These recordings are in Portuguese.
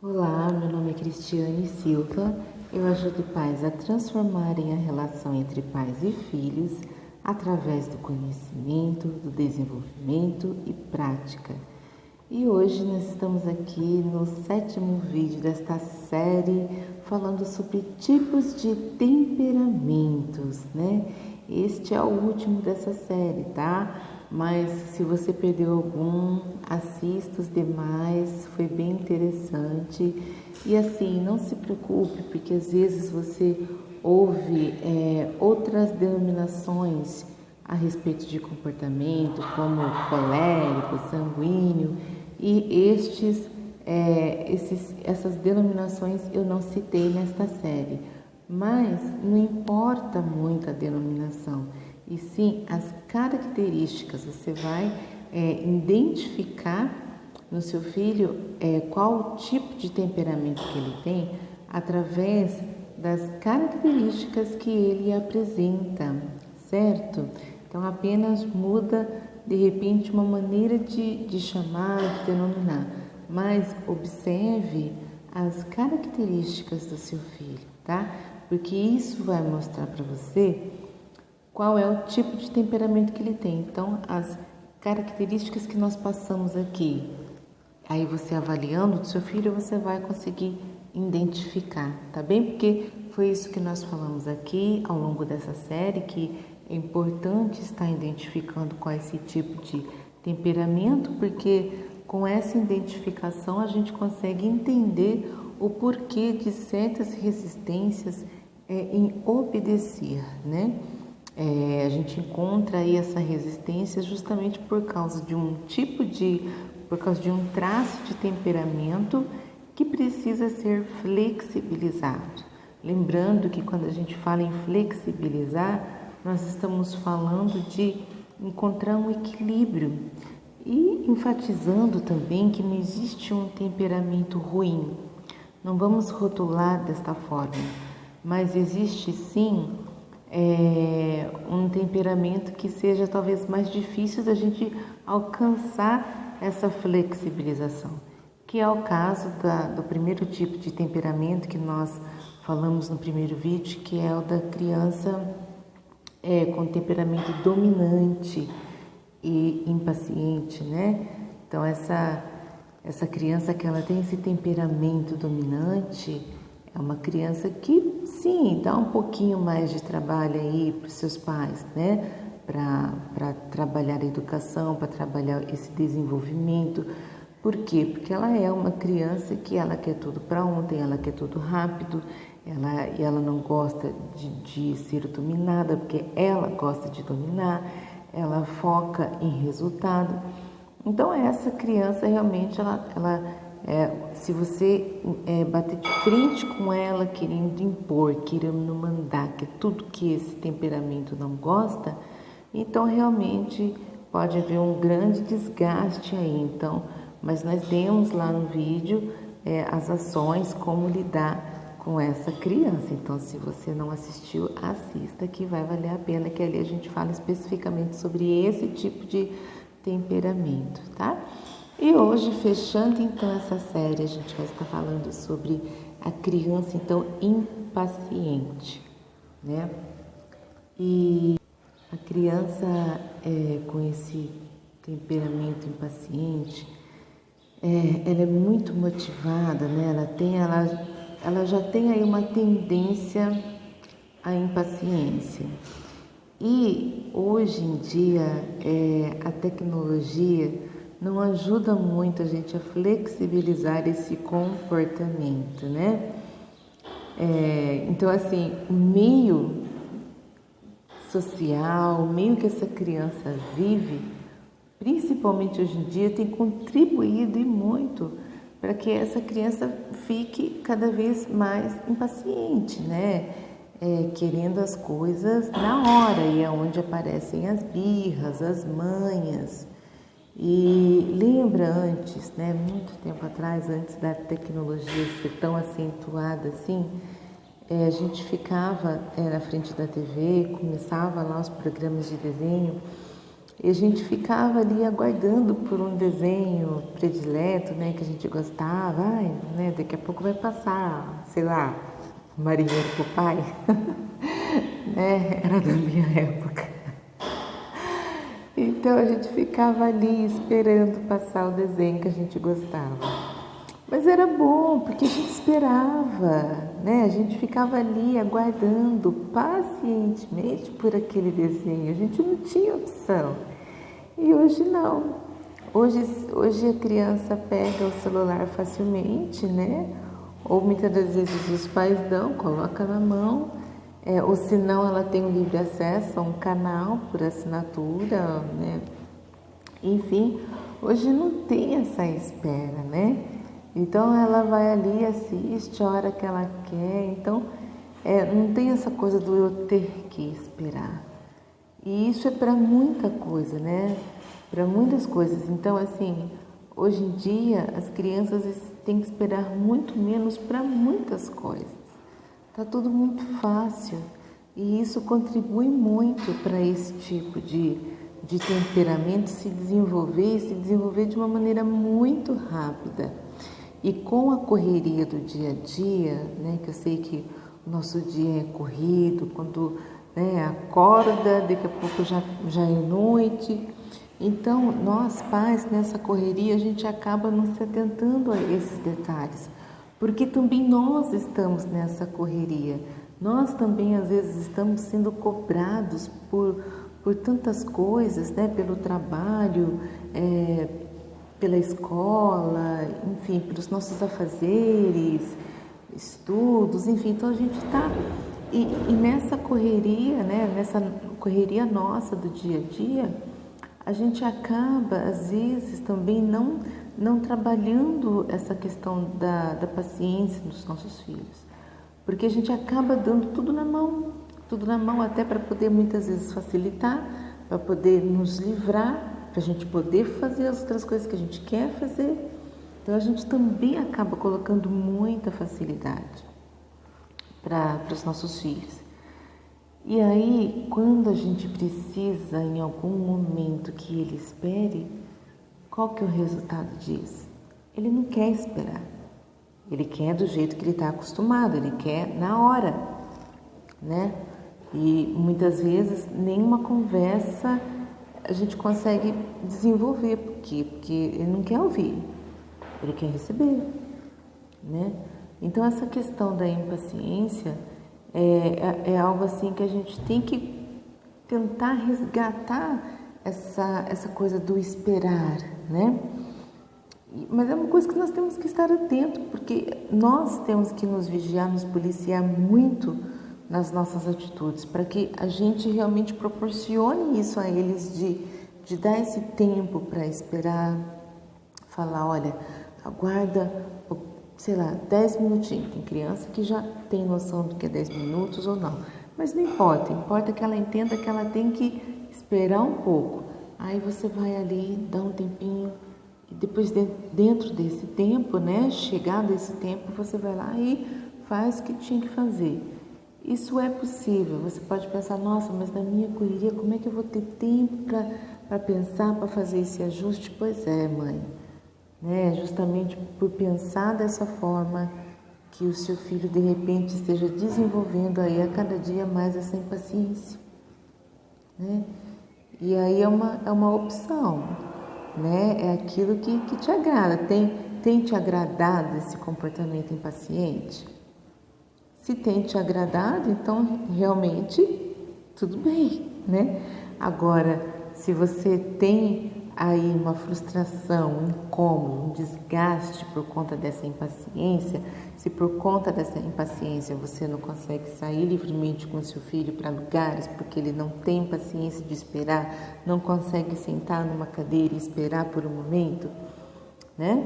Olá, meu nome é Cristiane Silva. Eu ajudo pais a transformarem a relação entre pais e filhos através do conhecimento, do desenvolvimento e prática. E hoje nós estamos aqui no 7º vídeo desta série falando sobre tipos de temperamentos, né? Este é o último dessa série, tá? Mas se você perdeu algum, assista os demais, foi bem interessante. E assim, não se preocupe, porque às vezes você ouve outras denominações a respeito de comportamento, como colérico, sanguíneo, e essas denominações eu não citei nesta série, mas não importa muito a denominação, e sim as características. Você vai identificar no seu filho qual o tipo de temperamento que ele tem através das características que ele apresenta, certo? Então apenas muda de repente uma maneira de chamar, de denominar, mas observe as características do seu filho, tá? Porque isso vai mostrar para você qual é o tipo de temperamento que ele tem. Então, as características que nós passamos aqui, aí você avaliando o seu filho, você vai conseguir identificar, tá bem? Porque foi isso que nós falamos aqui ao longo dessa série, que é importante estar identificando qual é esse tipo de temperamento, porque com essa identificação a gente consegue entender o porquê de certas resistências em obedecer, né? A gente encontra aí essa resistência justamente por causa de um traço de temperamento que precisa ser flexibilizado. Lembrando que quando a gente fala em flexibilizar, nós estamos falando de encontrar um equilíbrio e enfatizando também que não existe um temperamento ruim. Não vamos rotular desta forma, mas existe sim um temperamento que seja talvez mais difícil da gente alcançar essa flexibilização, que é o caso do primeiro tipo de temperamento que nós falamos no primeiro vídeo, que é o da criança com temperamento dominante e impaciente, né? Então essa criança que ela tem esse temperamento dominante é uma criança que sim, dá um pouquinho mais de trabalho aí para os seus pais, né? Para trabalhar a educação, para trabalhar esse desenvolvimento. Por quê? Porque ela é uma criança que ela quer tudo para ontem, ela quer tudo rápido, ela não gosta de ser dominada, porque ela gosta de dominar, ela foca em resultado. Então essa criança realmente, se você bater de frente com ela, querendo impor, querendo mandar, que é tudo que esse temperamento não gosta, então realmente pode haver um grande desgaste aí. Então, mas nós demos lá no vídeo as ações, como lidar com essa criança. Então, se você não assistiu, assista, que vai valer a pena, que ali a gente fala especificamente sobre esse tipo de temperamento, tá? E hoje, fechando então essa série, a gente vai estar falando sobre a criança então impaciente, né? E a criança com esse temperamento impaciente, ela é muito motivada, né? Ela já tem aí uma tendência à impaciência. E hoje em dia a tecnologia não ajuda muito a gente a flexibilizar esse comportamento, né? Então assim, o meio social, o meio que essa criança vive, principalmente hoje em dia, tem contribuído e muito para que essa criança fique cada vez mais impaciente, né? Querendo as coisas na hora, e é onde aparecem as birras, as manhas. E lembra antes, né? Muito tempo atrás, antes da tecnologia ser tão acentuada assim, a gente ficava na frente da TV, começava lá os programas de desenho E a gente ficava ali aguardando por um desenho predileto, né, que a gente gostava. Ai, né, daqui a pouco vai passar, sei lá, Marinheiro pro Pai, né, era da minha época. Então a gente ficava ali esperando passar o desenho que a gente gostava. Mas era bom, porque a gente esperava, né? A gente ficava ali aguardando pacientemente por aquele desenho. A gente não tinha opção. E hoje não. Hoje a criança pega o celular facilmente, né? Ou muitas das vezes os pais dão, coloca na mão, ou se não ela tem um livre acesso a um canal por assinatura, né? Enfim, hoje não tem essa espera, né? Então ela vai ali, assiste a hora que ela quer. Então não tem essa coisa do eu ter que esperar. E isso é para muita coisa, né? Para muitas coisas. Então, assim, hoje em dia as crianças têm que esperar muito menos para muitas coisas. Tá tudo muito fácil. E isso contribui muito para esse tipo de temperamento se desenvolver de uma maneira muito rápida. E com a correria do dia a dia, né, que eu sei que o nosso dia é corrido, quando acorda, daqui a pouco já é noite. Então, nós pais, nessa correria, a gente acaba não se atentando a esses detalhes, porque também nós estamos nessa correria. Nós também, às vezes, estamos sendo cobrados por tantas coisas, né, pelo trabalho, pela escola, enfim, pelos nossos afazeres, estudos, enfim. Então a gente está e nessa correria, né, nessa correria nossa do dia a dia, a gente acaba às vezes também não trabalhando essa questão da paciência dos nossos filhos, porque a gente acaba dando tudo na mão até para poder muitas vezes facilitar, para poder nos livrar, para a gente poder fazer as outras coisas que a gente quer fazer. Então a gente também acaba colocando muita facilidade para os nossos filhos. E aí, quando a gente precisa em algum momento que ele espere, qual que é o resultado disso? Ele não quer esperar. Ele quer do jeito que ele está acostumado, ele quer na hora, né? E muitas vezes nenhuma conversa a gente consegue desenvolver. Por quê? Porque ele não quer ouvir, ele quer receber, né? Então essa questão da impaciência é algo assim que a gente tem que tentar resgatar essa coisa do esperar, né? Mas é uma coisa que nós temos que estar atento, porque nós temos que nos vigiar, nos policiar muito nas nossas atitudes, para que a gente realmente proporcione isso a eles de dar esse tempo para esperar, falar, olha, aguarda, sei lá, 10 minutinhos. Tem criança que já tem noção do que é 10 minutos ou não, mas não importa, importa que ela entenda que ela tem que esperar um pouco. Aí você vai ali, dá um tempinho, e depois dentro desse tempo, né, chegado esse tempo, você vai lá e faz o que tinha que fazer. Isso é possível. Você pode pensar, nossa, mas na minha correria, como é que eu vou ter tempo para pensar, para fazer esse ajuste? Pois é, mãe. Né? Justamente por pensar dessa forma que o seu filho, de repente, esteja desenvolvendo aí a cada dia mais essa impaciência. Né? E aí é uma opção, né? É aquilo que te agrada. Tem te agradado esse comportamento impaciente? Se tem te agradado, então realmente tudo bem, né? Agora, se você tem aí uma frustração, um incômodo, um desgaste por conta dessa impaciência, se por conta dessa impaciência você não consegue sair livremente com o seu filho para lugares porque ele não tem paciência de esperar, não consegue sentar numa cadeira e esperar por um momento, né?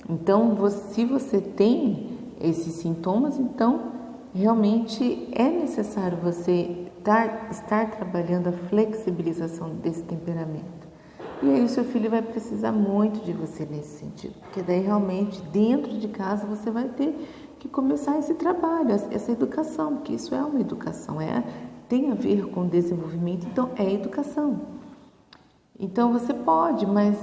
Então, se você tem esses sintomas, então realmente é necessário você estar trabalhando a flexibilização desse temperamento. E aí o seu filho vai precisar muito de você nesse sentido, porque daí realmente dentro de casa você vai ter que começar esse trabalho, essa educação, porque isso é uma educação, tem a ver com desenvolvimento, então é educação. Então você pode, mas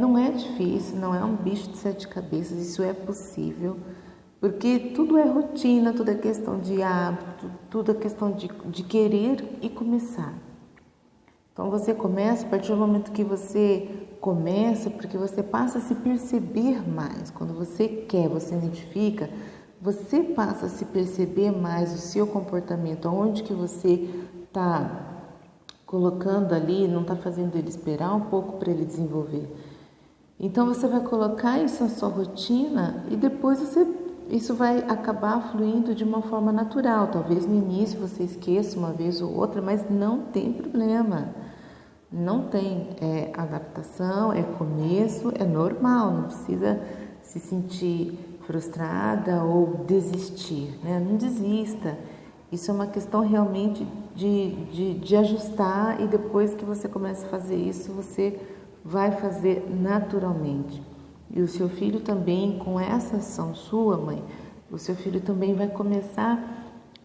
não é difícil, não é um bicho de sete cabeças, isso é possível, porque tudo é rotina, tudo é questão de hábito, tudo é questão de querer e começar. Então você começa a partir do momento que você começa, porque você passa a se perceber mais. Quando você quer, você identifica, você passa a se perceber mais o seu comportamento, onde que você está colocando ali, não está fazendo ele esperar um pouco para ele desenvolver. Então você vai colocar isso na sua rotina e depois isso vai acabar fluindo de uma forma natural. Talvez no início você esqueça uma vez ou outra, mas não tem problema. Não tem adaptação, é começo, é normal, não precisa se sentir frustrada ou desistir, né? Não desista. Isso é uma questão realmente de ajustar, e depois que você começa a fazer isso, você vai fazer naturalmente. E o seu filho também, com essa ação sua, mãe, o seu filho também vai começar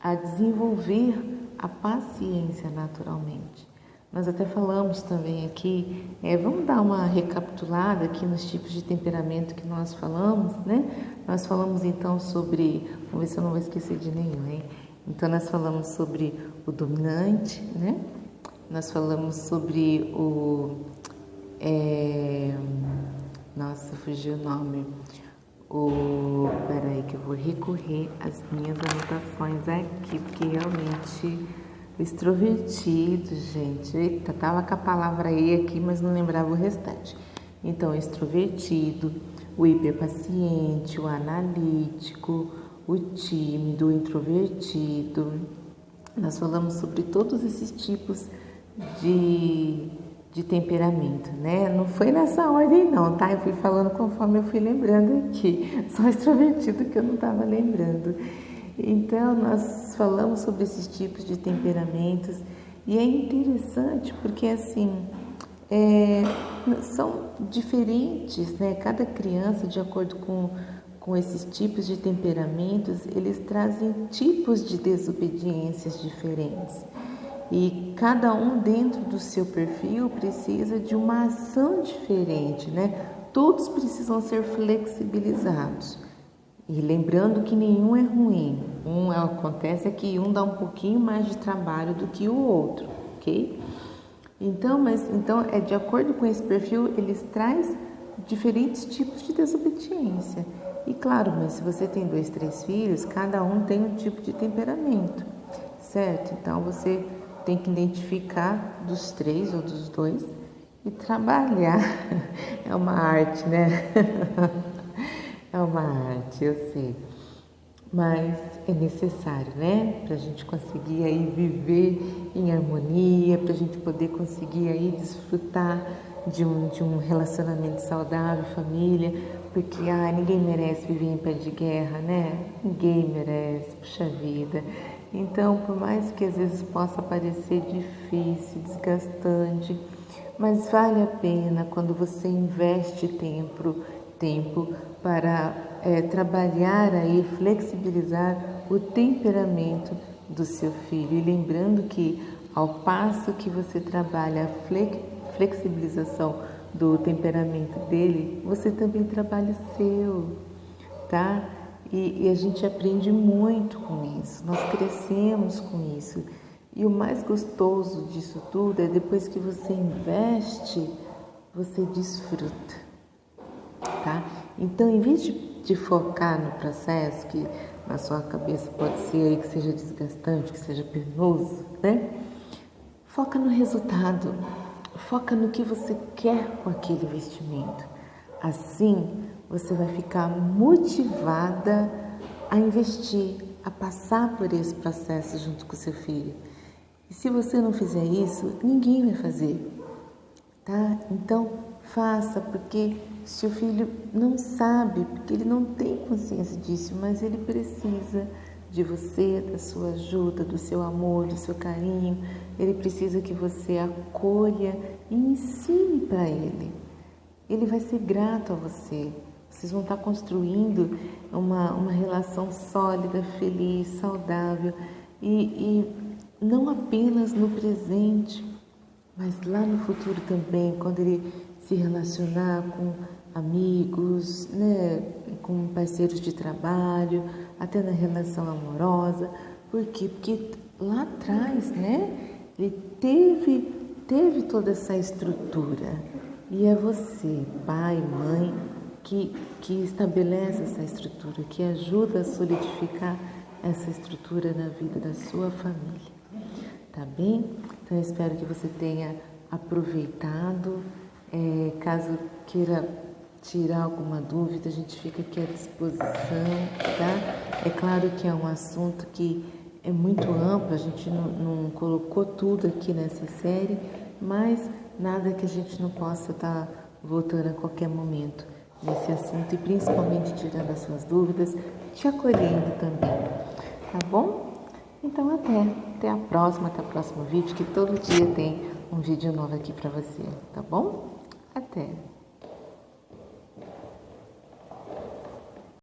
a desenvolver a paciência naturalmente. Nós até falamos também aqui, vamos dar uma recapitulada aqui nos tipos de temperamento que nós falamos, né? Nós falamos então sobre, vamos ver se eu não vou esquecer de nenhum, hein? Então nós falamos sobre o dominante, né? Nós falamos sobre nossa, fugiu o nome. Peraí que eu vou recorrer às minhas anotações aqui, porque realmente o extrovertido, gente, eita, tava com a palavra aí aqui, mas não lembrava o restante. Então, o extrovertido, o hiperpaciente, o analítico, o tímido, o introvertido. Nós falamos sobre todos esses tipos de temperamento, né? Não foi nessa ordem não, tá? Eu fui falando conforme eu fui lembrando aqui. Só extrovertido que eu não estava lembrando. Então, nós falamos sobre esses tipos de temperamentos e é interessante porque, assim, são diferentes, né? Cada criança, de acordo com esses tipos de temperamentos, eles trazem tipos de desobediências diferentes. E cada um dentro do seu perfil precisa de uma ação diferente, né? Todos precisam ser flexibilizados. E lembrando que nenhum é ruim. Acontece que um dá um pouquinho mais de trabalho do que o outro, ok? Então, é de acordo com esse perfil, eles trazem diferentes tipos de desobediência. E claro, mas se você tem 2, 3 filhos, cada um tem um tipo de temperamento, certo? Então você tem que identificar dos 3 ou dos 2 e trabalhar. É uma arte, né? É uma arte, eu sei, mas é necessário, né? Para a gente conseguir aí viver em harmonia, para a gente poder conseguir aí desfrutar de um relacionamento saudável, família, porque ninguém merece viver em pé de guerra, né? Ninguém merece, puxa vida. Então, por mais que às vezes possa parecer difícil, desgastante, mas vale a pena quando você investe tempo para trabalhar aí, flexibilizar o temperamento do seu filho. E lembrando que ao passo que você trabalha a flexibilização do temperamento dele, você também trabalha o seu, tá? E a gente aprende muito com isso, nós crescemos com isso. E o mais gostoso disso tudo é depois que você investe, você desfruta. Tá? Então, em vez de focar no processo, que na sua cabeça pode ser aí que seja desgastante, que seja penoso, né? Foca no resultado, foca no que você quer com aquele investimento. Assim, você vai ficar motivada a investir, a passar por esse processo junto com seu filho. E se você não fizer isso, ninguém vai fazer, tá? Então, faça, porque seu filho não sabe, porque ele não tem consciência disso, mas ele precisa de você, da sua ajuda, do seu amor, do seu carinho. Ele precisa que você acolha e ensine para ele. Ele vai ser grato a você. Vocês vão estar construindo uma relação sólida, feliz, saudável e não apenas no presente, mas lá no futuro também, quando ele se relacionar com amigos, né, com parceiros de trabalho, até na relação amorosa. Por quê? Porque lá atrás, né, ele teve toda essa estrutura. E é você, pai, mãe, que estabelece essa estrutura, que ajuda a solidificar essa estrutura na vida da sua família. Tá bem? Então, eu espero que você tenha aproveitado. Caso queira tirar alguma dúvida, a gente fica aqui à disposição, tá? É claro que é um assunto que é muito amplo, a gente não colocou tudo aqui nessa série, mas nada que a gente não possa estar voltando a qualquer momento nesse assunto e principalmente tirando as suas dúvidas, te acolhendo também, tá bom? Então até a próxima, até o próximo vídeo, que todo dia tem um vídeo novo aqui para você, tá bom? Até!